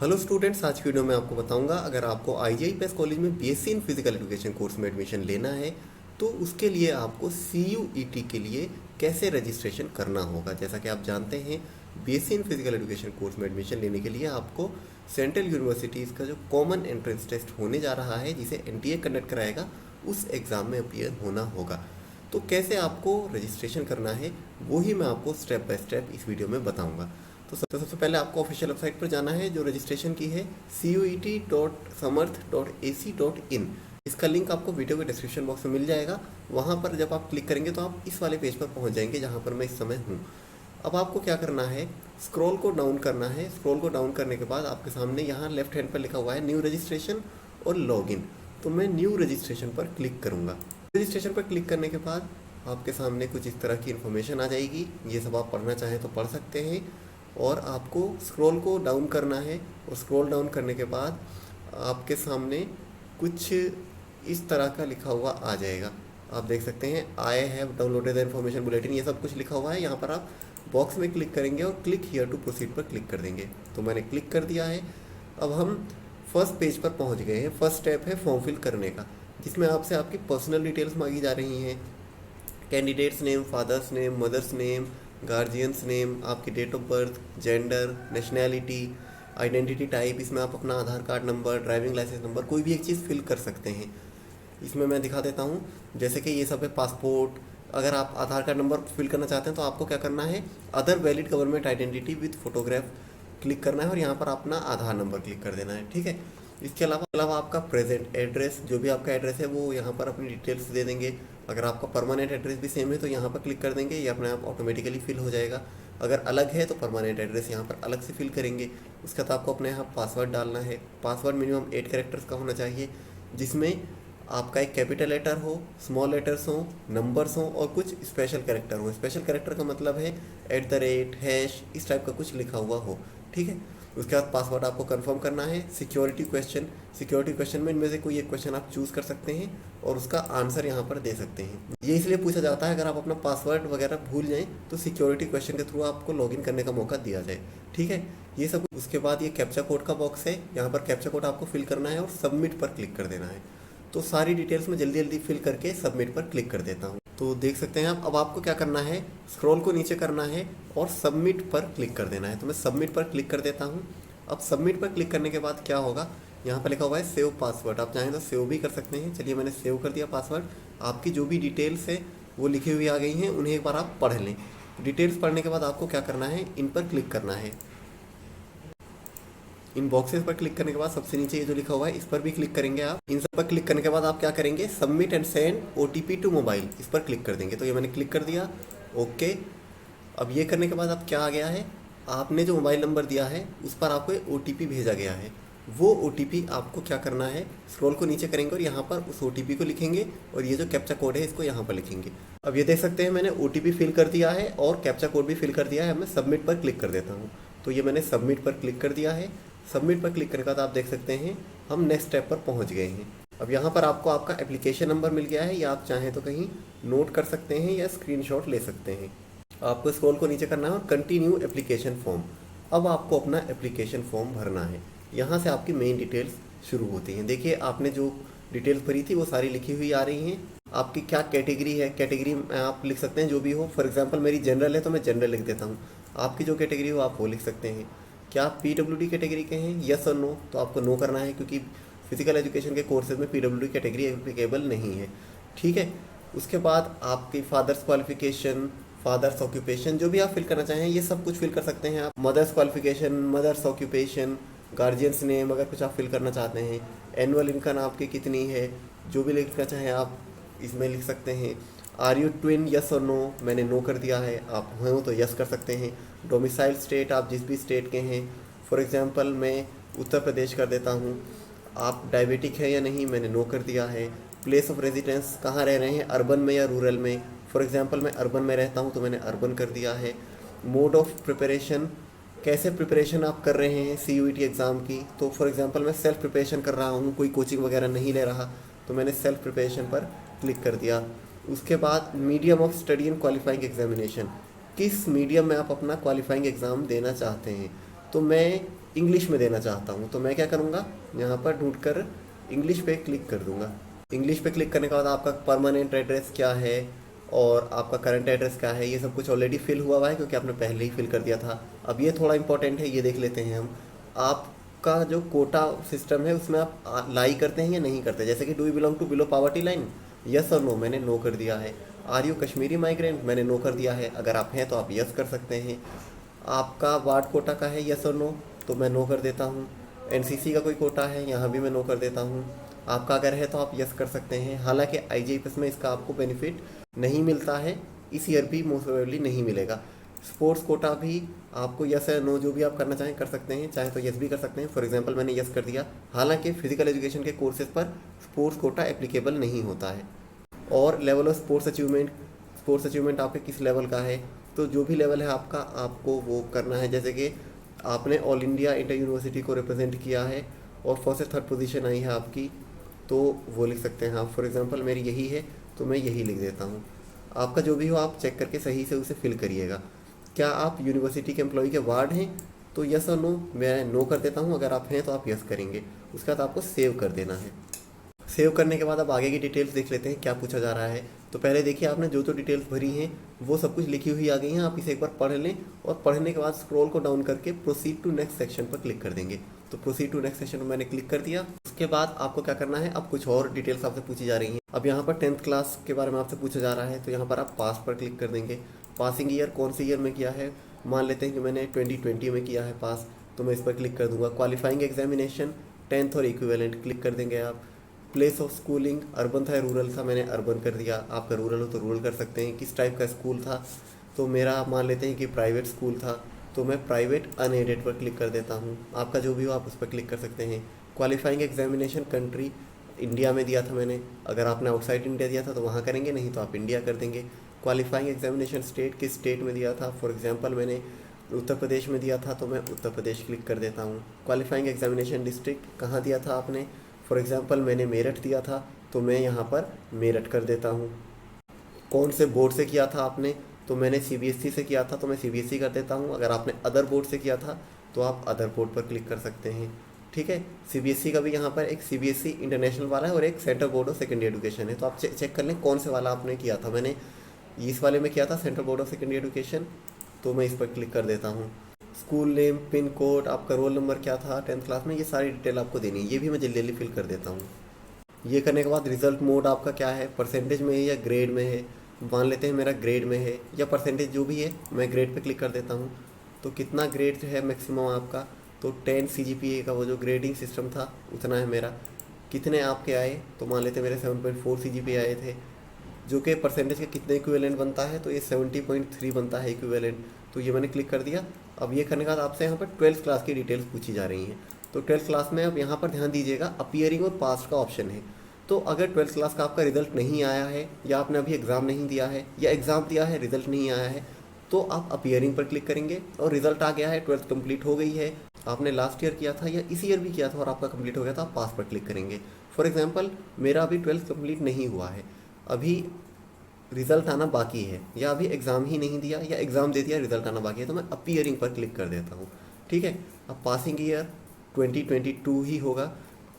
Hello students, आज की video में आपको बताऊंगा अगर आपको IGI कॉलेज में BSc in physical education course में एडमिशन लेना है तो उसके लिए आपको CUET के लिए कैसे रजिस्ट्रेशन करना होगा। जैसा कि आप जानते हैं, BSc in physical education course में एडमिशन लेने के लिए आपको सेंट्रल यूनिवर्सिटीज़ का जो कॉमन एंट्रेंस टेस्ट होने जा रहा है, जिसे NTA कंडक्ट कराएगा, उस एग्ज़ाम में अपीयर होना होगा। तो कैसे आपको रजिस्ट्रेशन करना है वो ही मैं आपको स्टेप बाय स्टेप इस वीडियो में बताऊंगा। तो सबसे पहले आपको ऑफिशियल वेबसाइट पर जाना है जो रजिस्ट्रेशन की है cuet.samarth.ac.in। इसका लिंक आपको वीडियो के डिस्क्रिप्शन बॉक्स में मिल जाएगा। वहाँ पर जब आप क्लिक करेंगे तो आप इस वाले पेज पर पहुँच जाएंगे जहाँ पर मैं इस समय हूँ। अब आपको क्या करना है, स्क्रॉल को डाउन करना है। स्क्रॉल को डाउन करने के बाद आपके सामने यहाँ लेफ्ट हैंड पर लिखा हुआ है न्यू रजिस्ट्रेशन और लॉगिन। तो मैं न्यू रजिस्ट्रेशन पर क्लिक करूँगा। रजिस्ट्रेशन पर क्लिक करने के बाद आपके सामने कुछ इस तरह की इन्फॉर्मेशन आ जाएगी। ये सब आप पढ़ना चाहें तो पढ़ सकते हैं। और आपको स्क्रॉल को डाउन करना है और स्क्रॉल डाउन करने के बाद आपके सामने कुछ इस तरह का लिखा हुआ आ जाएगा। आप देख सकते हैं I have downloaded the information bulletin, ये सब कुछ लिखा हुआ है। यहाँ पर आप बॉक्स में क्लिक करेंगे और क्लिक हियर टू प्रोसीड पर क्लिक कर देंगे। तो मैंने क्लिक कर दिया है। अब हम फर्स्ट पेज पर पहुँच गए हैं। फर्स्ट स्टेप है फॉर्म फिल करने का, जिसमें आपसे आपकी पर्सनल डिटेल्स मांगी जा रही हैं। Candidate's name, father's name, mother's name, guardian's name, आपकी date of birth, gender, nationality, identity type. इसमें आप अपना Aadhaar card number, driving licence number, कोई भी एक चीज़ फिल कर सकते हैं। इसमें मैं दिखा देता हूँ, जैसे कि ये सब है पासपोर्ट। अगर आप आधार कार्ड नंबर फिल करना चाहते हैं तो आपको क्या करना है, other valid government identity with photograph click करना है और यहाँ पर अपना आधार नंबर क्लिक कर देना है। ठीक है। इसके अलावा आपका प्रेजेंट एड्रेस, जो भी आपका एड्रेस है वो यहाँ पर अपनी डिटेल्स दे देंगे। अगर आपका परमानेंट एड्रेस भी सेम है तो यहाँ पर क्लिक कर देंगे, ये अपने आप ऑटोमेटिकली फिल हो जाएगा। अगर अलग है तो परमानेंट एड्रेस यहाँ पर अलग से फिल करेंगे। उसके बाद आपको अपने यहाँ पासवर्ड डालना है। पासवर्ड मिनिमम 8 कैरेक्टर्स का होना चाहिए, जिसमें आपका एक कैपिटल लेटर हो, स्मॉल लेटर्स हो, नंबर्स हो और कुछ स्पेशल कैरेक्टर हो। स्पेशल कैरेक्टर का मतलब है @ इस टाइप का कुछ लिखा हुआ हो। ठीक है। उसके बाद पासवर्ड आपको कंफर्म करना है। सिक्योरिटी क्वेश्चन में इनमें से कोई एक क्वेश्चन आप चूज़ कर सकते हैं और उसका आंसर यहाँ पर दे सकते हैं। ये इसलिए पूछा जाता है, अगर आप अपना पासवर्ड वगैरह भूल जाएं तो सिक्योरिटी क्वेश्चन के थ्रू आपको लॉगिन करने का मौका दिया जाए। ठीक है, ये सब। उसके बाद ये कैप्चा कोड का बॉक्स है, यहाँ पर कैप्चा कोड आपको फिल करना है और सबमिट पर क्लिक कर देना है। तो सारी डिटेल्स में जल्दी जल्दी फिल करके सबमिट पर क्लिक कर देता हूँ। तो देख सकते हैं आप। अब आपको क्या करना है, स्क्रॉल को नीचे करना है और सबमिट पर क्लिक कर देना है। तो मैं सबमिट पर क्लिक कर देता हूँ। अब सबमिट पर क्लिक करने के बाद क्या होगा, यहाँ पर लिखा हुआ है सेव पासवर्ड। आप चाहें तो सेव भी कर सकते हैं। चलिए, मैंने सेव कर दिया पासवर्ड। आपकी जो भी डिटेल्स है वो लिखी हुई आ गई हैं, उन्हें एक बार आप पढ़ लें। डिटेल्स पढ़ने के बाद आपको क्या करना है, इन पर क्लिक करना है। इन बॉक्सेस पर क्लिक करने के बाद सबसे नीचे ये जो लिखा हुआ है इस पर भी क्लिक करेंगे आप। इन सब पर क्लिक करने के बाद आप क्या करेंगे, submit and send OTP to mobile, इस पर क्लिक कर देंगे। तो ये मैंने क्लिक कर दिया। ओके। अब ये करने के बाद अब क्या आ गया है, आपने जो मोबाइल नंबर दिया है उस पर आपको एक OTP भेजा गया है। वो OTP आपको क्या करना है, स्क्रॉल को नीचे करेंगे और यहाँ पर उस OTP को लिखेंगे और ये जो कैप्चा कोड है इसको यहाँ पर लिखेंगे। अब ये देख सकते हैं मैंने OTP फिल कर दिया है और कैप्चा कोड भी फिल कर दिया है। मैं सबमिट पर क्लिक कर देता हूँ। तो ये मैंने सबमिट पर क्लिक कर दिया है। सबमिट पर क्लिक करने के बाद आप देख सकते हैं हम नेक्स्ट स्टेप पर पहुँच गए हैं। अब यहाँ पर आपको आपका एप्लीकेशन नंबर मिल गया है, या आप चाहें तो कहीं नोट कर सकते हैं या स्क्रीनशॉट ले सकते हैं। आपको स्क्रॉल को नीचे करना है और कंटिन्यू एप्लीकेशन फॉर्म। अब आपको अपना एप्लीकेशन फॉर्म भरना है। यहाँ से आपकी मेन डिटेल्स शुरू होती हैं। देखिए, आपने जो डिटेल्स भरी थी वो सारी लिखी हुई आ रही हैं। आपकी क्या कैटेगरी है, कैटेगरी में आप लिख सकते हैं जो भी हो। फॉर एग्जांपल मेरी जनरल है तो मैं जनरल लिख देता हूँ। आपकी जो कैटेगरी हो आप वो लिख सकते हैं। क्या आप PWD कैटेगरी के हैं, यस और नो, तो आपको नो करना है क्योंकि फिजिकल एजुकेशन के कोर्सेज में PWD कैटेगरी एप्लीकेबल नहीं है। ठीक है। उसके बाद आपकी फादर्स क्वालिफिकेशन, फादर्स ऑक्यूपेशन, जो भी आप फिल करना चाहें ये सब कुछ फिल कर सकते हैं आप। Mother's qualification, mother's occupation, guardian's name अगर कुछ आप फिल करना चाहते हैं। एनुअल इनकम आपकी कितनी है, जो भी लिखना चाहें आप इसमें लिख सकते हैं। आर यू ट्विन, यस और नो, मैंने नो कर दिया है। आप हो तो यस कर सकते हैं। डोमिसाइल स्टेट, आप जिस भी स्टेट के हैं। फॉर एग्जांपल मैं उत्तर प्रदेश कर देता हूँ। आप डायबिटिक है या नहीं, मैंने नो कर दिया है। प्लेस ऑफ रेजिडेंस, कहाँ रह रहे हैं, अर्बन में या रूरल में। फॉर एग्जांपल मैं अर्बन में रहता हूँ तो मैंने अर्बन कर दिया है। मोड ऑफ प्रिपरेशन, कैसे प्रिपरेशन आप कर रहे हैं CUET एग्ज़ाम की। तो फॉर एग्जांपल मैं सेल्फ प्रिपरेशन कर रहा हूँ, कोई कोचिंग वगैरह नहीं ले रहा, तो मैंने सेल्फ प्रिपरेशन पर क्लिक कर दिया। उसके बाद medium of study and qualifying examination, किस मीडियम में आप अपना क्वालिफाइंग एग्ज़ाम देना चाहते हैं। तो मैं इंग्लिश में देना चाहता हूँ, तो मैं क्या करूँगा, यहाँ पर ढूंढ कर इंग्लिश पे क्लिक कर दूँगा। इंग्लिश पे क्लिक करने के बाद आपका परमानेंट एड्रेस क्या है और आपका करंट एड्रेस क्या है, ये सब कुछ ऑलरेडी फिल हुआ है क्योंकि आपने पहले ही फिल कर दिया था। अब ये थोड़ा इंपॉर्टेंट है, ये देख लेते हैं हम। आपका जो कोटा सिस्टम है उसमें आप लाई करते हैं या नहीं करते, जैसे कि do you belong to below poverty line, yes और नो, मैंने नो कर दिया है। आर यू कश्मीरी माइग्रेंट, मैंने नो कर दिया है। अगर आप हैं तो आप यस कर सकते हैं। आपका वार्ड कोटा का है यस और नो, तो मैं नो कर देता हूँ। एनसीसी का कोई कोटा है, यहाँ भी मैं नो कर देता हूँ। आपका अगर है तो आप यस कर सकते हैं। हालांकि आईजीपीएस में इसका आपको बेनिफिट नहीं मिलता है, इस ईयर भी मोस्ट प्रोबेबली नहीं मिलेगा। स्पोर्ट्स कोटा भी आपको यस या नो जो भी आप करना चाहें कर सकते हैं, चाहे तो यस भी कर सकते हैं। फॉर एग्जांपल मैंने यस कर दिया। हालांकि फिजिकल एजुकेशन के कोर्सेज पर स्पोर्ट्स कोटा एप्लीकेबल नहीं होता है। और लेवल ऑफ स्पोर्ट्स अचीवमेंट आपके किस लेवल का है, तो जो भी लेवल है आपका, आपको वो करना है। जैसे कि आपने ऑल इंडिया इंटर यूनिवर्सिटी को रिप्रेजेंट किया है और फर्स्ट से थर्ड पोजीशन आई है आपकी, तो वो लिख सकते हैं आप। फॉर एग्जांपल मेरी यही है तो मैं यही लिख देता हूँ। आपका जो भी हो आप चेक करके सही से उसे फिल करिएगा। क्या आप यूनिवर्सिटी के एम्प्लॉय के वार्ड हैं, तो यस और नो, मैं नो कर देता हूँ। अगर आप हैं तो आप यस करेंगे। उसके बाद आपको सेव कर देना है। सेव करने के बाद अब आगे की डिटेल्स देख लेते हैं क्या पूछा जा रहा है। तो पहले देखिए आपने जो जो डिटेल्स भरी हैं वो सब कुछ लिखी हुई आ गई हैं। आप इसे एक बार पढ़ लें और पढ़ने के बाद स्क्रॉल को डाउन करके प्रोसीड टू नेक्स्ट सेक्शन पर क्लिक कर देंगे। तो प्रोसीड टू नेक्स्ट सेक्शन में मैंने क्लिक कर दिया। उसके बाद आपको क्या करना है, अब कुछ और डिटेल्स आपसे पूछी जा रही हैं। अब यहाँ पर 10th क्लास के बारे में आपसे पूछा जा रहा है, तो यहाँ पर आप पास पर क्लिक कर देंगे। पासिंग ईयर कौन से ईयर में किया है, मान लेते हैं कि मैंने 2020 में किया है पास, तो मैं इस पर क्लिक कर दूंगा। क्वालिफाइंग एग्जामिनेशन 10th और इक्विवेलेंट क्लिक कर देंगे आप। प्लेस ऑफ स्कूलिंग अर्बन था या रूरल था, मैंने अर्बन कर दिया। आपका रूरल हो तो रूरल कर सकते हैं। किस टाइप का स्कूल था, तो मेरा मान लेते हैं कि प्राइवेट स्कूल था, तो मैं प्राइवेट अनएडेड पर क्लिक कर देता हूँ। आपका जो भी हो आप उस पर क्लिक कर सकते हैं। क्वालिफाइंग एग्जामिनेशन कंट्री इंडिया में दिया था मैंने, अगर आपने आउटसाइड इंडिया दिया था तो वहाँ करेंगे, नहीं तो आप इंडिया कर देंगे। क्वालिफाइंग एग्जामिनेशन स्टेट किस स्टेट में दिया था, फॉर एग्जांपल मैंने उत्तर प्रदेश में दिया था तो मैं उत्तर प्रदेश क्लिक कर देता हूँ। क्वालिफाइंग एग्जामिनेशन डिस्ट्रिक्ट कहाँ दिया था आपने, फॉर एग्जांपल मैंने मेरठ दिया था तो मैं यहाँ पर मेरठ कर देता हूँ। कौन से बोर्ड से किया था आपने, तो मैंने सीबीएसई से किया था तो मैं सीबीएसई कर देता हूँ। अगर आपने अदर बोर्ड से किया था तो आप अदर बोर्ड पर क्लिक कर सकते हैं। ठीक है, सीबीएसई का भी यहाँ पर एक सीबीएसई इंटरनेशनल वाला है और एक central board of secondary education है, तो आप चेक कर लें कौन से वाला आपने किया था। मैंने इस वाले में किया था central board of secondary education, तो मैं इस पर क्लिक कर देता हूँ। स्कूल नेम, पिन कोड, आपका रोल नंबर क्या था 10th क्लास में, ये सारी डिटेल आपको देनी है। ये भी मैं जल्दी जल्दी फिल कर देता हूँ। ये करने के बाद रिजल्ट मोड आपका क्या है, परसेंटेज में है या ग्रेड में है। मान लेते हैं मेरा ग्रेड में है या परसेंटेज जो भी है, मैं ग्रेड पे क्लिक कर देता हूँ। तो कितना ग्रेड जो है मैक्सिमम आपका, तो 10 CGPA का वो जो ग्रेडिंग सिस्टम था उतना है मेरा। कितने आपके आए, तो मान लेते हैं मेरे 7.4 CGPA आए थे, जो कि परसेंटेज का कितने इक्विवेलेंट बनता है, तो ये 70.3 बनता है इक्विवेलेंट। तो ये मैंने क्लिक कर दिया। अब ये करने के बाद आपसे यहाँ पर 12th क्लास की डिटेल्स पूछी जा रही हैं। तो 12th क्लास में अब यहाँ पर ध्यान दीजिएगा, अपीयरिंग और पास का ऑप्शन है। तो अगर 12th क्लास का आपका रिजल्ट नहीं आया है या आपने अभी एग्ज़ाम नहीं दिया है या एग्ज़ाम दिया है रिजल्ट नहीं आया है, तो आप अपीयरिंग पर क्लिक करेंगे और रिजल्ट आ गया है, 12th कंप्लीट हो गई है, आपने लास्ट ईयर किया था या इस ईयर भी किया था और आपका कंप्लीट हो गया था, आप पास पर क्लिक करेंगे। फॉर एग्जांपल मेरा अभी 12th कंप्लीट नहीं हुआ है, अभी रिजल्ट आना बाकी है, या अभी एग्ज़ाम ही नहीं दिया या एग्ज़ाम दे दिया रिजल्ट आना बाकी है, तो मैं अपीयरिंग पर क्लिक कर देता हूँ। ठीक है, अब पासिंग ईयर 2022 ही होगा।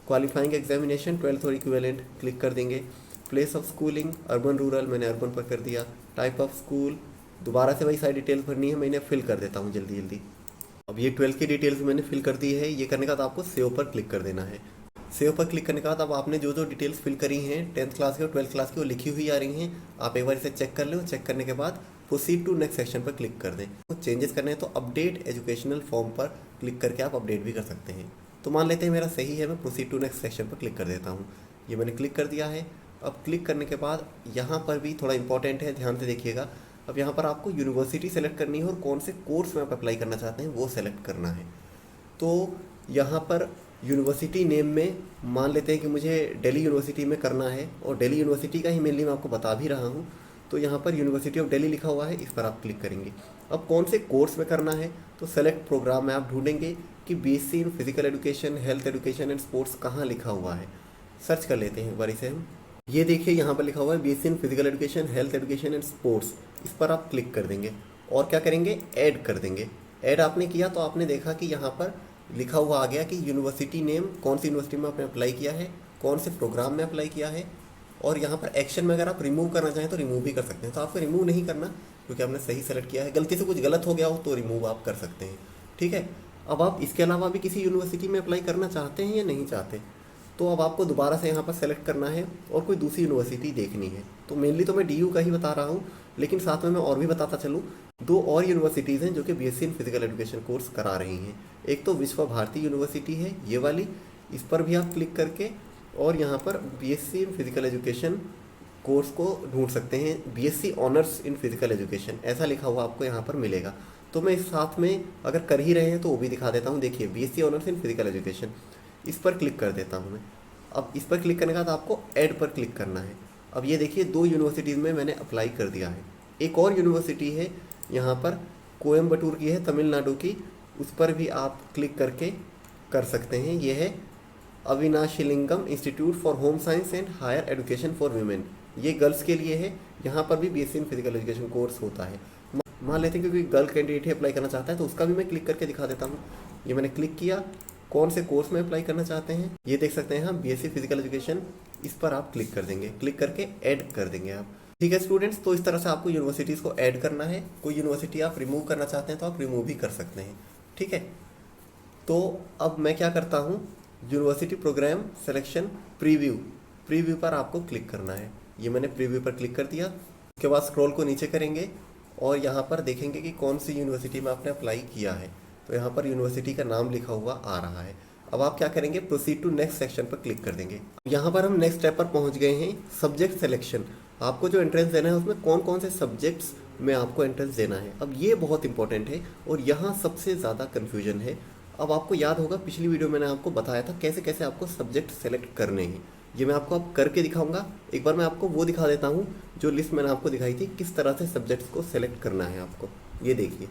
क्वालिफाइंग एग्जामिनेशन 12th और इक्विवेलेंट क्लिक कर देंगे। Place of schooling urban rural, मैंने अर्बन पर कर दिया। टाइप ऑफ स्कूल दोबारा से वही सारी डिटेल्स भरनी है, मैं इन्हें फिल कर देता हूँ जल्दी जल्दी। अब ये 12th की डिटेल्स मैंने फिल कर दी है। ये करने के बाद आपको सेव पर क्लिक कर देना है। सेव पर क्लिक करने के बाद अब आपने जो जो डिटेल्स फिल करी हैं 10th क्लास की और 12th क्लास की, वो लिखी हुई आ रही हैं। आप एक बार इसे चेक कर लें, चेक करने के बाद प्रोसीड टू नेक्स्ट सेक्शन पर क्लिक कर दें। तो चेंजेस करने हैं तो अपडेट एजुकेशनल फॉर्म पर क्लिक करके आप अपडेट भी कर सकते हैं। तो मान लेते हैं मेरा सही है, मैं प्रोसीड टू नेक्स्ट सेक्शन पर क्लिक कर देता हूँ। ये मैंने क्लिक कर दिया है। अब क्लिक करने के बाद यहाँ पर भी थोड़ा इंपॉर्टेंट है, ध्यान से देखिएगा। अब यहाँ पर आपको यूनिवर्सिटी सेलेक्ट करनी है और कौन से कोर्स में आप अप्लाई करना चाहते हैं वो सेलेक्ट करना है। तो यहाँ पर यूनिवर्सिटी नेम में मान लेते हैं कि मुझे दिल्ली यूनिवर्सिटी में करना है और दिल्ली यूनिवर्सिटी का ही मेनली मैं आपको बता भी रहा हूँ। तो यहाँ पर यूनिवर्सिटी ऑफ दिल्ली लिखा हुआ है, इस पर आप क्लिक करेंगे। अब कौन से कोर्स में करना है, तो सेलेक्ट प्रोग्राम में आप ढूंढेंगे कि BSc in physical education, health education and sports कहाँ लिखा हुआ है। सर्च कर लेते हैं एक बार इसे हम। ये देखिए यहाँ पर लिखा हुआ है BSc in physical education, health education and sports, इस पर आप क्लिक कर देंगे और क्या करेंगे, ऐड कर देंगे। ऐड आपने किया तो आपने देखा कि यहाँ पर लिखा हुआ आ गया कि यूनिवर्सिटी नेम, कौन सी यूनिवर्सिटी में आपने अप्लाई किया है, कौन से प्रोग्राम में अप्लाई किया है, और यहाँ पर एक्शन में अगर आप रिमूव करना चाहें तो रिमूव भी कर सकते हैं। तो आपको रिमूव नहीं करना क्योंकि आपने सही सेलेक्ट किया है, गलती से कुछ गलत हो गया हो तो रिमूव आप कर सकते हैं। ठीक है, अब आप इसके अलावा भी किसी यूनिवर्सिटी में अप्लाई करना चाहते हैं या नहीं चाहते, तो अब आपको दोबारा से यहाँ पर सेलेक्ट करना है और कोई दूसरी यूनिवर्सिटी देखनी है। तो मेनली तो मैं डीयू का ही बता रहा हूँ, लेकिन साथ में मैं और भी बताता चलूँ। दो और यूनिवर्सिटीज़ हैं जो कि BSc in physical education course करा रही हैं। एक तो विश्व भारती यूनिवर्सिटी है ये वाली, इस पर भी आप क्लिक करके और यहाँ पर BSc in physical education course को ढूंढ सकते हैं। BSc honours in physical education ऐसा लिखा हुआ आपको यहाँ पर मिलेगा। तो मैं इस साथ में अगर कर ही रहे हैं तो वो भी दिखा देता हूँ। देखिए, BSc honours in physical education, इस पर क्लिक कर देता हूँ मैं। अब इस पर क्लिक करने के बाद आपको ऐड पर क्लिक करना है। अब ये देखिए, दो यूनिवर्सिटीज़ में मैंने अप्लाई कर दिया है। एक और यूनिवर्सिटी है यहाँ पर कोयम्बटूर की है, तमिलनाडु की, उस पर भी आप क्लिक करके कर सकते हैं। ये है Avinashilingam institute for home science and higher education for women, ये गर्ल्स के लिए है। यहाँ पर भी BSc in physical education course होता है। मान लेते हैं क्योंकि गर्ल कैंडिडेट ही अप्लाई करना चाहता है तो उसका भी मैं क्लिक करके दिखा देता हूँ। ये मैंने क्लिक किया, कौन से कोर्स में अप्लाई करना चाहते हैं ये देख सकते हैं हम, बीएससी फिजिकल एजुकेशन, इस पर आप क्लिक कर देंगे, क्लिक करके ऐड कर देंगे आप। ठीक है स्टूडेंट्स, तो इस तरह से आपको यूनिवर्सिटीज़ को ऐड करना है। कोई यूनिवर्सिटी आप रिमूव करना चाहते हैं तो आप रिमूव भी कर सकते हैं। ठीक है, तो अब मैं क्या करता हूँ, university programme selection preview, preview पर आपको क्लिक करना है। ये मैंने प्रीव्यू पर क्लिक कर दिया। उसके बाद स्क्रॉल को नीचे करेंगे और यहाँ पर देखेंगे कि कौन सी यूनिवर्सिटी में आपने अप्लाई किया है। तो यहाँ पर यूनिवर्सिटी का नाम लिखा हुआ आ रहा है। अब आप क्या करेंगे, प्रोसीड टू नेक्स्ट सेक्शन पर क्लिक कर देंगे। यहाँ पर हम नेक्स्ट स्टेप पर पहुँच गए हैं, सब्जेक्ट सिलेक्शन। आपको जो एंट्रेंस देना है उसमें कौन कौन से सब्जेक्ट्स में आपको एंट्रेंस देना है। अब ये बहुत इंपॉर्टेंट है और यहाँ सबसे ज़्यादा कन्फ्यूजन है। अब आपको याद होगा पिछली वीडियो मैंने आपको बताया था कैसे कैसे आपको सब्जेक्ट सेलेक्ट करने हैं। ये मैं आपको अब करके दिखाऊंगा। एक बार मैं आपको वो दिखा देता हूँ जो लिस्ट मैंने आपको दिखाई थी, किस तरह से सब्जेक्ट्स को सेलेक्ट करना है आपको। ये देखिए,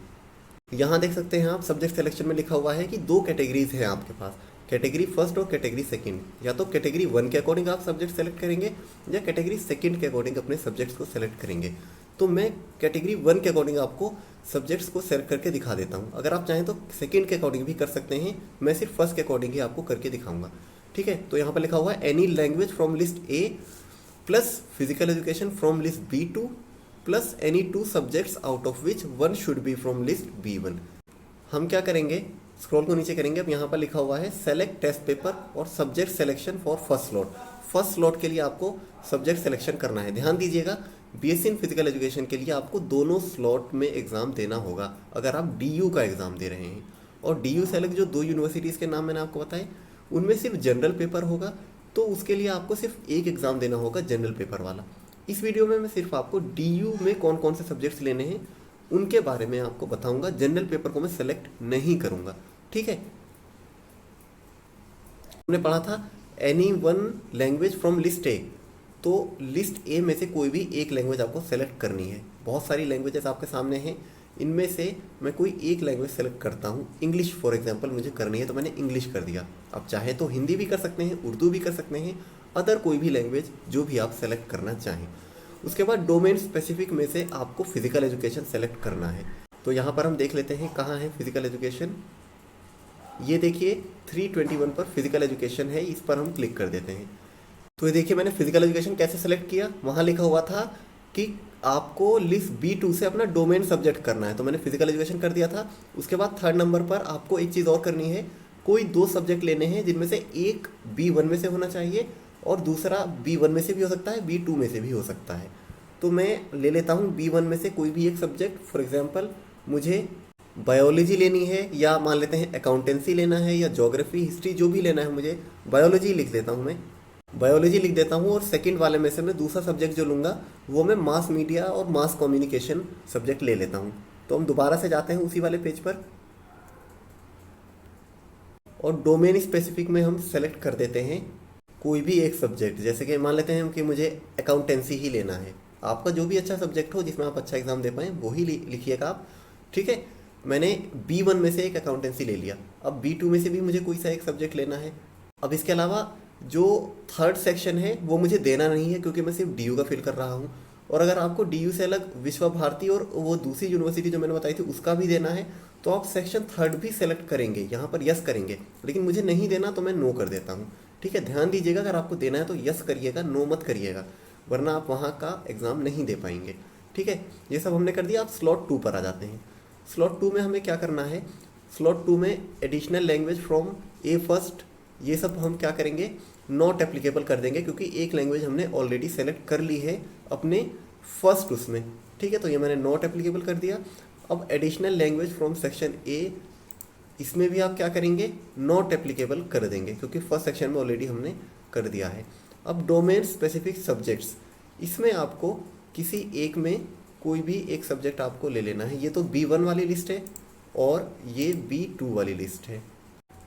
यहाँ देख सकते हैं आप, सब्जेक्ट सिलेक्शन में लिखा हुआ है कि दो कैटेगरीज हैं आपके पास, कैटेगरी फर्स्ट और कैटेगरी सेकंड। या तो कैटेगरी 1 के अकॉर्डिंग आप सब्जेक्ट सेलेक्ट करेंगे या कैटेगरी सेकंड के अकॉर्डिंग अपने सब्जेक्ट्स को सेलेक्ट करेंगे। तो मैं कैटेगरी 1 के अकॉर्डिंग आपको सब्जेक्ट्स को सेलेक्ट करके दिखा देता हूँ। अगर आप चाहें तो सेकंड के अकॉर्डिंग भी कर सकते हैं, मैं सिर्फ फर्स्ट के अकॉर्डिंग ही आपको करके दिखाऊंगा। ठीक है, तो यहाँ पर लिखा हुआ है any language from list A plus physical education from list B2 plus any 2 subjects out of which 1 should be from list B1। हम क्या करेंगे, स्क्रॉल को नीचे करेंगे। अब यहाँ पर लिखा हुआ है सेलेक्ट टेस्ट पेपर और subject selection for first slot. First slot के लिए आपको सब्जेक्ट सिलेक्शन करना है। ध्यान दीजिएगा, बीएससी इन फिजिकल एजुकेशन के लिए आपको दोनों स्लॉट में एग्जाम देना होगा अगर आप डीयू का एग्जाम दे रहे हैं। और डीयू सेलेक्ट जो दो यूनिवर्सिटीज़ के नाम मैंने आपको बताए उनमें सिर्फ जनरल पेपर होगा, तो उसके लिए आपको सिर्फ एक एग्ज़ाम देना होगा, जनरल पेपर वाला। इस वीडियो में मैं सिर्फ आपको डीयू में कौन कौन से सब्जेक्ट्स लेने हैं उनके बारे में आपको बताऊंगा। जनरल पेपर को मैं सेलेक्ट नहीं करूंगा। ठीक है, हमने पढ़ा था any 1 language from list A, तो लिस्ट ए में से कोई भी एक लैंग्वेज आपको सेलेक्ट करनी है। बहुत सारी लैंग्वेजेस आपके सामने हैं, इनमें से मैं कोई एक लैंग्वेज सेलेक्ट करता हूँ। इंग्लिश फॉर एग्जांपल मुझे करनी है तो मैंने इंग्लिश कर दिया। अब चाहे तो हिंदी भी कर सकते हैं, उर्दू भी कर सकते हैं, अदर कोई भी लैंग्वेज जो भी आप सेलेक्ट करना चाहें। उसके बाद डोमेन स्पेसिफिक में से आपको फिजिकल एजुकेशन सेलेक्ट करना है। तो यहाँ पर हम देख लेते हैं कहाँ है फिजिकल एजुकेशन। ये देखिए 321 पर फिजिकल एजुकेशन है, इस पर हम क्लिक कर देते हैं। तो ये देखिए मैंने फिजिकल एजुकेशन कैसे सेलेक्ट किया, वहाँ लिखा हुआ था कि आपको लिस्ट B2 से अपना डोमेन सब्जेक्ट करना है, तो मैंने फिजिकल एजुकेशन कर दिया था। उसके बाद थर्ड नंबर पर आपको एक चीज़ और करनी है, कोई 2 सब्जेक्ट लेने हैं जिनमें से एक B1 में से होना चाहिए और दूसरा B1 में से भी हो सकता है, B2 में से भी हो सकता है। तो मैं ले लेता हूँ B1 में से कोई भी एक सब्जेक्ट। फॉर एग्जांपल मुझे बायोलॉजी लेनी है, या मान लेते हैं अकाउंटेंसी लेना है, या ज्योग्राफी हिस्ट्री, जो भी लेना है मुझे, बायोलॉजी लिख देता हूँ मैं, बायोलॉजी लिख देता हूँ। और सेकंड वाले में से मैं दूसरा सब्जेक्ट जो लूँगा वो मैं मास मीडिया और मास कम्युनिकेशन सब्जेक्ट ले लेता हूँ। तो हम दोबारा से जाते हैं उसी वाले पेज पर और डोमेन स्पेसिफिक में हम सेलेक्ट कर देते हैं कोई भी एक सब्जेक्ट। जैसे कि मान लेते हैं कि मुझे अकाउंटेंसी ही लेना है। आपका जो भी अच्छा सब्जेक्ट हो जिसमें आप अच्छा एग्जाम दे पाएँ वो ही लिखिएगा आप। ठीक है, मैंने B1 में से एक अकाउंटेंसी ले लिया। अब B2 में से भी मुझे कोई सा एक सब्जेक्ट लेना है। अब इसके अलावा जो थर्ड सेक्शन है वो मुझे देना नहीं है क्योंकि मैं सिर्फ DU का फिल कर रहा हूँ। और अगर आपको DU से अलग विश्व भारती और वो दूसरी यूनिवर्सिटी जो मैंने बताई थी उसका भी देना है तो आप सेक्शन 3 भी सेलेक्ट करेंगे, यहाँ पर यस करेंगे। लेकिन मुझे नहीं देना तो मैं नो कर देता हूँ। ठीक है, ध्यान दीजिएगा, अगर आपको देना है तो यस करिएगा, नो मत करिएगा, वरना आप वहाँ का एग्ज़ाम नहीं दे पाएंगे। ठीक है, ये सब हमने कर दिया। आप स्लॉट 2 पर आ जाते हैं। स्लॉट 2 में हमें क्या करना है, स्लॉट 2 में additional language from A first, ये सब हम क्या करेंगे, नॉट एप्लीकेबल कर देंगे, क्योंकि एक लैंग्वेज हमने ऑलरेडी सेलेक्ट कर ली है अपने फर्स्ट उसमें। ठीक है, तो ये मैंने नॉट एप्लीकेबल कर दिया। अब additional language from section A, इसमें भी आप क्या करेंगे, नॉट एप्लीकेबल कर देंगे, क्योंकि फर्स्ट सेक्शन में ऑलरेडी हमने कर दिया है। अब डोमेन स्पेसिफिक सब्जेक्ट्स, इसमें आपको किसी एक में कोई भी एक सब्जेक्ट आपको ले लेना है। ये तो B1 वाली लिस्ट है और ये B2 वाली लिस्ट है।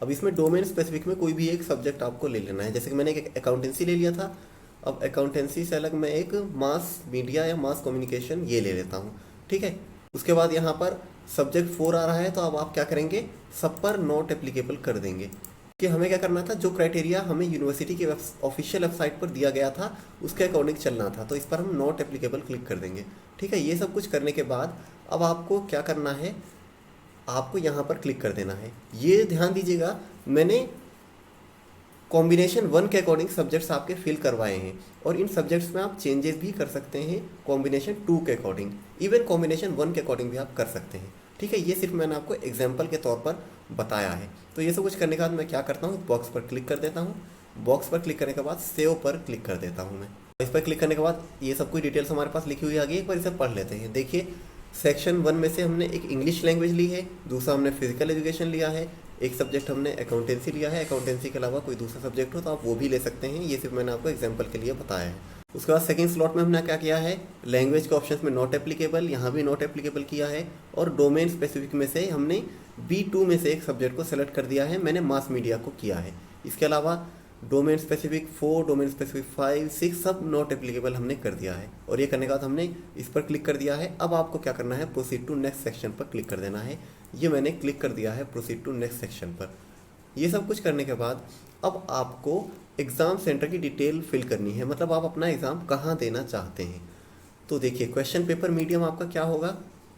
अब इसमें डोमेन स्पेसिफिक में कोई भी एक सब्जेक्ट आपको ले लेना है। जैसे कि मैंने एक अकाउंटेंसी ले लिया था, अब अकाउंटेंसी से अलग मैं एक मास मीडिया या मास कम्युनिकेशन ये ले लेता हूँ। ठीक है, उसके बाद यहाँ पर सब्जेक्ट 4 आ रहा है, तो अब आप क्या करेंगे, सब पर नॉट एप्लीकेबल कर देंगे। कि हमें क्या करना था, जो क्राइटेरिया हमें यूनिवर्सिटी के ऑफिशियल वेबसाइट पर दिया गया था उसके अकॉर्डिंग चलना था, तो इस पर हम नॉट एप्लीकेबल क्लिक कर देंगे। ठीक है, ये सब कुछ करने के बाद अब आपको क्या करना है, आपको यहाँ पर क्लिक कर देना है। ये ध्यान दीजिएगा, मैंने कॉम्बिनेशन 1 के अकॉर्डिंग सब्जेक्ट्स आपके फिल करवाए हैं, और इन सब्जेक्ट्स में आप चेंजेस भी कर सकते हैं कॉम्बिनेशन 2 के अकॉर्डिंग, इवन कॉम्बिनेशन 1 के अकॉर्डिंग भी आप कर सकते हैं। ठीक है, ये सिर्फ मैंने आपको एग्जाम्पल के तौर पर बताया है। तो ये सब कुछ करने के बाद मैं क्या करता हूँ, बॉक्स पर क्लिक कर देता हूँ। बॉक्स पर क्लिक करने के बाद सेव पर क्लिक कर देता हूँ मैं। इस पर क्लिक करने के बाद ये सब कुछ डिटेल्स हमारे पास लिखी हुई आ गई, एक बार इसे पढ़ लेते हैं। देखिए, सेक्शन 1 में से हमने एक इंग्लिश लैंग्वेज ली है, दूसरा हमने फिजिकल एजुकेशन लिया है, एक सब्जेक्ट हमने अकाउंटेंसी लिया है। अकाउंटेंसी के अलावा कोई दूसरा सब्जेक्ट हो तो आप वो भी ले सकते हैं, ये सिर्फ मैंने आपको एग्जांपल के लिए बताया है। उसके बाद सेकंड स्लॉट में हमने क्या किया है, लैंग्वेज के ऑप्शंस में नॉट एप्लीकेबल, यहाँ भी नॉट एप्लीकेबल किया है, और डोमेन स्पेसिफिक में से हमने B2 में से एक सब्जेक्ट को सेलेक्ट कर दिया है, मैंने मास मीडिया को किया है। इसके अलावा डोमेन स्पेसिफिक 4, डोमेन स्पेसिफिक 5, 6 सब नॉट एप्लीकेबल हमने कर दिया है, और ये करने के बाद हमने इस पर क्लिक कर दिया है। अब आपको क्या करना है, प्रोसीड टू नेक्स्ट सेक्शन पर क्लिक कर देना है। ये मैंने क्लिक कर दिया है प्रोसीड टू नेक्स्ट सेक्शन पर। ये सब कुछ करने के बाद अब आपको एग्ज़ाम सेंटर की डिटेल फिल करनी है, मतलब आप अपना एग्ज़ाम कहाँ देना चाहते हैं। तो देखिए, क्वेश्चन पेपर मीडियम आपका क्या होगा,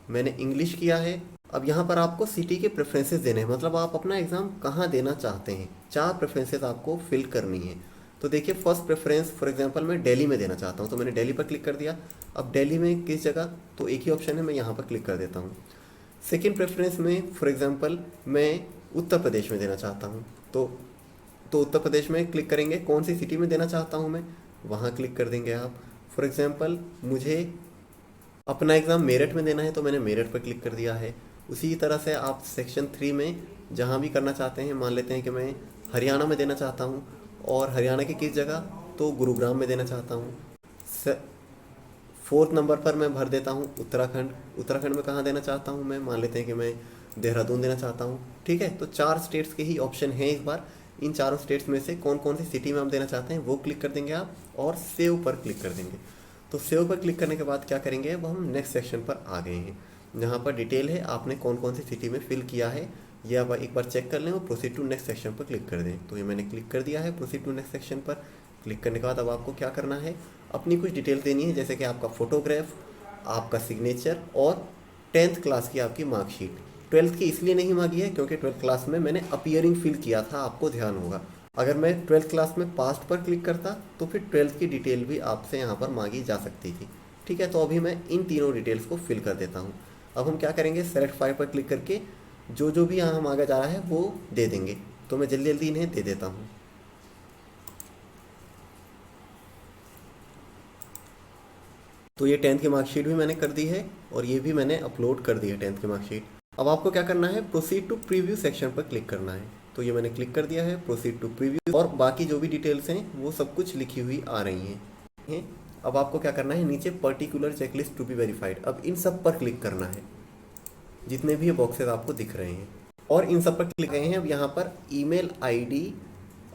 मैंने इंग्लिश किया है। अब यहाँ पर आपको सिटी के प्रेफरेंसेस देने हैं, मतलब आप अपना एग्ज़ाम कहाँ देना चाहते हैं। 4 प्रेफरेंसेस आपको फिल करनी है। तो देखिए, फर्स्ट प्रेफरेंस फॉर एग्जांपल मैं दिल्ली में देना चाहता हूँ, तो मैंने दिल्ली पर क्लिक कर दिया। अब दिल्ली में किस जगह, तो एक ही ऑप्शन है, मैं यहाँ पर क्लिक कर देता हूँ। सेकेंड प्रेफरेंस में फॉर एग्जांपल मैं उत्तर प्रदेश में देना चाहता हूँ, तो उत्तर प्रदेश में क्लिक करेंगे, कौन सी सिटी में देना चाहता हूँ मैं, वहाँ क्लिक कर देंगे आप। फॉर एग्जांपल मुझे अपना एग्ज़ाम मेरठ में देना है, तो मैंने मेरठ पर क्लिक कर दिया है। उसी तरह से आप सेक्शन 3 में जहाँ भी करना चाहते हैं, मान लेते हैं कि मैं हरियाणा में देना चाहता हूँ, और हरियाणा की किस जगह, तो गुरुग्राम में देना चाहता हूँ। 4th नंबर पर मैं भर देता हूँ उत्तराखंड। उत्तराखंड में कहाँ देना चाहता हूँ मैं, मान लेते हैं कि मैं देहरादून देना चाहता हूँ। ठीक है, तो 4 स्टेट्स के ही ऑप्शन हैं इस बार। इन चारों स्टेट्स में से कौन कौन सी सिटी में आप देना चाहते हैं वो क्लिक कर देंगे आप, और सेव पर क्लिक कर देंगे। तो सेव पर क्लिक करने के बाद क्या करेंगे, अब हम नेक्स्ट सेक्शन पर आ गए हैं, जहाँ पर डिटेल है आपने कौन कौन सी सिटी में फिल किया है, ये आप एक बार चेक कर लें और प्रोसीड टू नेक्स्ट सेक्शन पर क्लिक कर दें। तो ये मैंने क्लिक कर दिया है प्रोसीड टू नेक्स्ट सेक्शन पर। क्लिक करने के बाद अब आपको क्या करना है, अपनी कुछ डिटेल देनी है, जैसे कि आपका फोटोग्राफ, आपका सिग्नेचर, और 10th क्लास की आपकी मार्कशीट। 12th की इसलिए नहीं मांगी है क्योंकि 12th क्लास में मैंने अपीयरिंग फिल किया था, आपको ध्यान होगा। अगर मैं 12th क्लास में पास्ट पर क्लिक करता तो फिर 12th की डिटेल भी आपसे यहाँ पर मांगी जा सकती थी। ठीक है, तो अभी मैं इन तीनों डिटेल्स को फिल कर देता हूँ। अब हम क्या करेंगे, सेलेक्ट फाइल पर क्लिक करके जो भी यहाँ मांगा जा रहा है वो दे देंगे। तो मैं जल्दी जल्दी इन्हें दे देता हूँ। तो ये 10th की मार्कशीट भी मैंने कर दी है, और ये भी मैंने अपलोड कर दी है 10th की मार्कशीट। अब आपको क्या करना है, प्रोसीड टू प्रीव्यू सेक्शन पर क्लिक करना है। तो ये मैंने क्लिक कर दिया है, प्रोसीड टू प्रीव्यू, और बाकी जो भी डिटेल्स हैं वो सब कुछ लिखी हुई आ रही हैं। अब आपको क्या करना है, नीचे particular checklist to be verified, अब इन सब पर क्लिक करना है, जितने भी ये बॉक्सेस आपको दिख रहे हैं, और इन सब पर क्लिक गए हैं। अब यहाँ पर ईमेल आईडी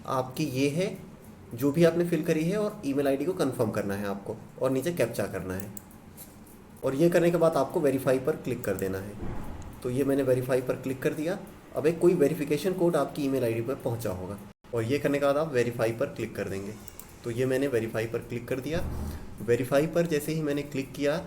आपकी ये है जो भी आपने फिल करी है, और ईमेल आईडी को कंफर्म करना है आपको, और नीचे कैप्चा करना है, और ये करने के बाद आपको वेरीफाई पर क्लिक कर देना है। तो ये मैंने वेरीफाई पर क्लिक कर दिया। अब एक कोई वेरिफिकेशन कोड आपकी ईमेल आईडी पर पहुंचा होगा, और ये करने के बाद आप वेरीफाई पर क्लिक कर देंगे। तो ये मैंने वेरीफाई पर क्लिक कर दिया। वेरीफाई पर जैसे ही मैंने क्लिक किया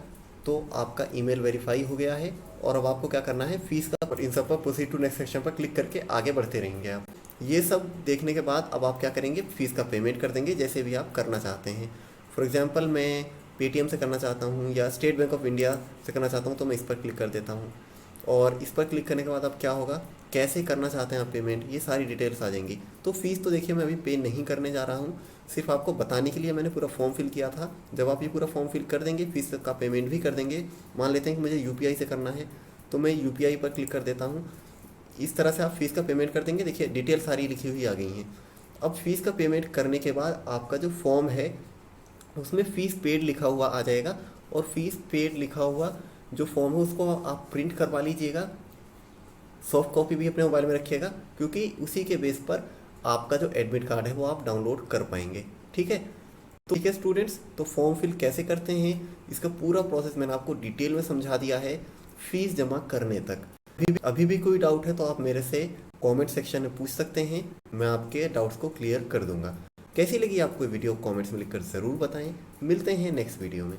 तो आपका ईमेल वेरीफाई हो गया है। और अब आपको क्या करना है, फीस का, इन सब पर प्रोसीड टू नेक्स्ट सेक्शन पर क्लिक करके आगे बढ़ते रहेंगे आप। ये सब देखने के बाद अब आप क्या करेंगे, फीस का पेमेंट कर देंगे जैसे भी आप करना चाहते हैं। फॉर एग्जांपल मैं पेटीएम से करना चाहता हूँ या स्टेट बैंक ऑफ इंडिया से करना चाहता हूँ, तो मैं इस पर क्लिक कर देता हूँ। और इस पर क्लिक करने के बाद अब क्या होगा, कैसे करना चाहते हैं आप पेमेंट, ये सारी डिटेल्स आ जाएंगी। तो फीस तो देखिए मैं अभी पे नहीं करने जा रहा हूँ, सिर्फ आपको बताने के लिए मैंने पूरा फॉर्म फिल किया था। जब आप ये पूरा फॉर्म फिल कर देंगे, फीस का पेमेंट भी कर देंगे। मान लेते हैं कि मुझे यूपीआई से करना है, तो मैं यूपीआई पर क्लिक कर देता हूँ। इस तरह से आप फीस का पेमेंट कर देंगे। देखिए डिटेल सारी लिखी हुई आ गई हैं। अब फीस का पेमेंट करने के बाद आपका जो फॉर्म है उसमें फ़ीस पेड लिखा हुआ आ जाएगा। और फीस पेड लिखा हुआ जो फॉर्म है उसको आप प्रिंट करवा लीजिएगा। सॉफ्ट कॉपी भी अपने मोबाइल में रखिएगा, क्योंकि उसी के बेस पर आपका जो एडमिट कार्ड है वो आप डाउनलोड कर पाएंगे। ठीक है, तो ठीक है स्टूडेंट्स, तो फॉर्म फिल कैसे करते हैं इसका पूरा प्रोसेस मैंने आपको डिटेल में समझा दिया है, फीस जमा करने तक। अभी भी कोई डाउट है तो आप मेरे से कमेंट सेक्शन में पूछ सकते हैं, मैं आपके डाउट्स को क्लियर कर दूंगा। कैसी लगी आपको वीडियो, कमेंट्स में लिखकर ज़रूर बताएं। मिलते हैं नेक्स्ट वीडियो में।